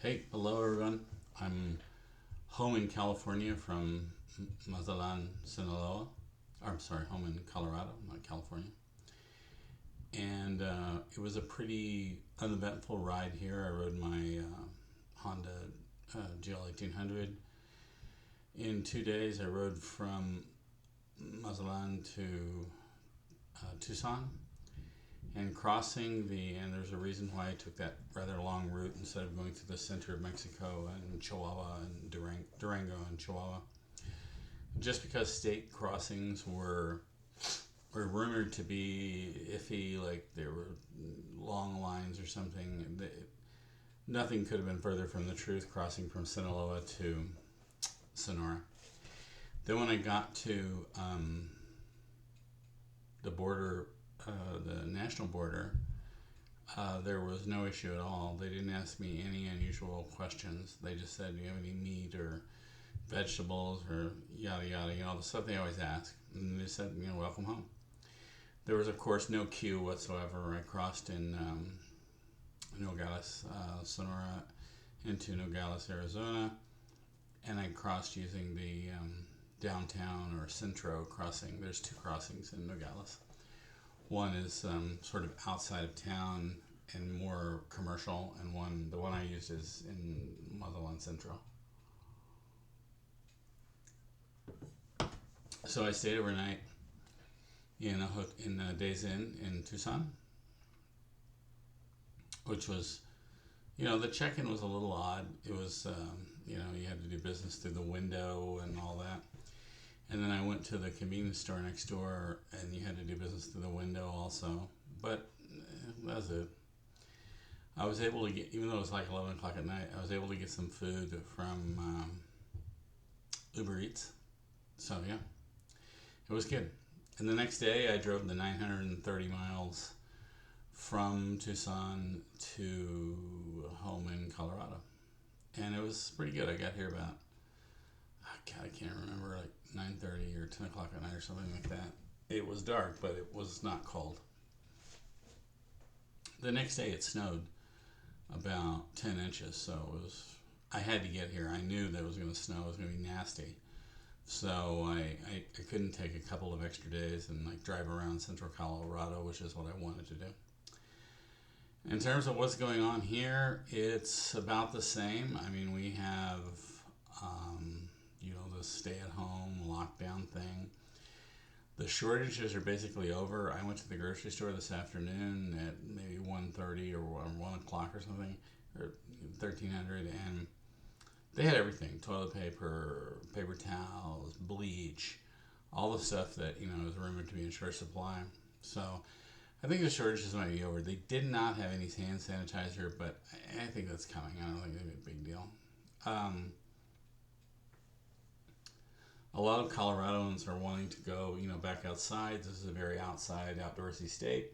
Hey, hello everyone. I'm home in California from Mazatlan, Sinaloa. I'm sorry, home in Colorado, not California. And it was a pretty uneventful ride here. I rode my Honda GL 1800. In 2 days, I rode from Mazatlan to Tucson and crossing and there's a reason why I took that rather long route instead of going through the center of Mexico and Chihuahua and Durango and Chihuahua. Just because state crossings were rumored to be iffy, like there were long lines or something. Nothing could have been further from the truth crossing from Sinaloa to Sonora. Then when I got to the border, the national border, there was no issue at all. They didn't ask me any unusual questions. They just said, "Do you have any meat or vegetables or yada yada?" You know, the stuff they always ask. And they said, "Welcome home." There was, of course, no queue whatsoever. I crossed in Nogales, Sonora, into Nogales, Arizona, and I crossed using the downtown or Centro crossing. There's two crossings in Nogales. One is sort of outside of town and more commercial, and the one I used is in Mazatlan Central. So I stayed overnight in a Days Inn in Tucson, which was, the check-in was a little odd. It was, you had to do business through the window and all that. And then I went to the convenience store next door, and you had to do business through the window also. But that was it. I was able to get, even though it was like 11 o'clock at night, I was able to get some food from Uber Eats. So, yeah, it was good. And the next day, I drove the 930 miles from Tucson to home in Colorado. And it was pretty good. I got here about, God, I can't remember, like 9:30 or 10 o'clock at night or something like that. It was dark, but it was not cold. The next day, it snowed about 10 inches, so I had to get here. I knew that it was going to snow. It was going to be nasty. So I couldn't take a couple of extra days and like drive around central Colorado, which is what I wanted to do. In terms of what's going on here, it's about the same. I mean, we have, the stay-at-home lockdown thing. The shortages are basically over. I went to the grocery store this afternoon at maybe 1:30 or 1 o'clock or something, or 1300, and they had everything: toilet paper, paper towels, bleach, all the stuff that is rumored to be in short supply. So I think the shortages might be over. They did not have any hand sanitizer, but I think that's coming. I don't think it'll be a big deal. A lot of Coloradoans are wanting to go, back outside. This is a very outside, outdoorsy state.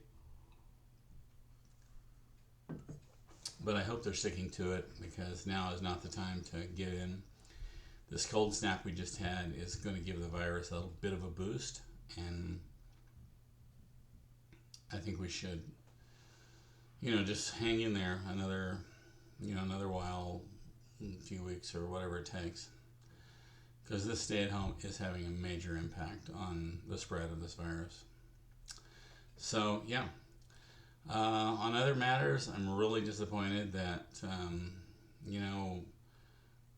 But I hope they're sticking to it because now is not the time to get in. This cold snap we just had is going to give the virus a little bit of a boost, and I think we should, just hang in there another while, a few weeks or whatever it takes. Because this stay at home is having a major impact on the spread of this virus. So, yeah. On other matters, I'm really disappointed that,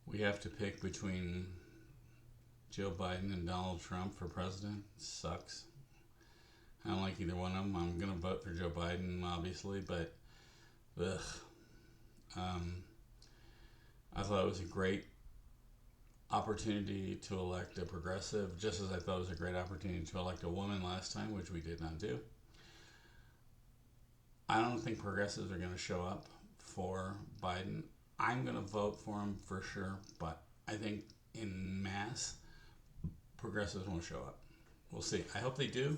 we have to pick between Joe Biden and Donald Trump for president. It sucks. I don't like either one of them. I'm going to vote for Joe Biden, obviously, but ugh. I thought it was a great opportunity to elect a progressive, just as I thought it was a great opportunity to elect a woman last time, which we did not do. I don't think progressives are going to show up for Biden. I'm going to vote for him for sure, but I think in mass, progressives won't show up. We'll see. I hope they do,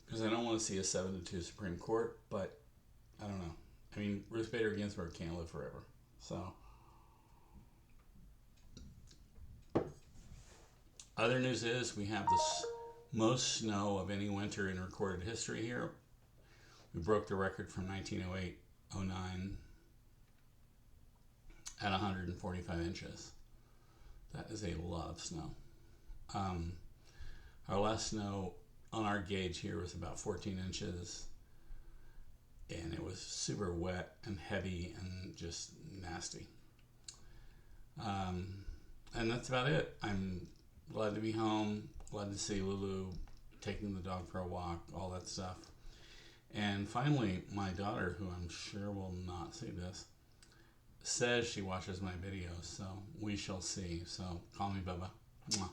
because I don't want to see a 7-2 Supreme Court, but I don't know. I mean, Ruth Bader Ginsburg can't live forever. So, other news is we have the most snow of any winter in recorded history here. We broke the record from 1908, 09, at 145 inches. That is a lot of snow. Um, our last snow on our gauge here was about 14 inches, and it was super wet and heavy and just nasty. And that's about it. I'm glad to be home, glad to see Lulu, taking the dog for a walk, all that stuff. And finally, my daughter, who I'm sure will not see this, says she watches my videos, so we shall see. So call me Bubba. Mwah.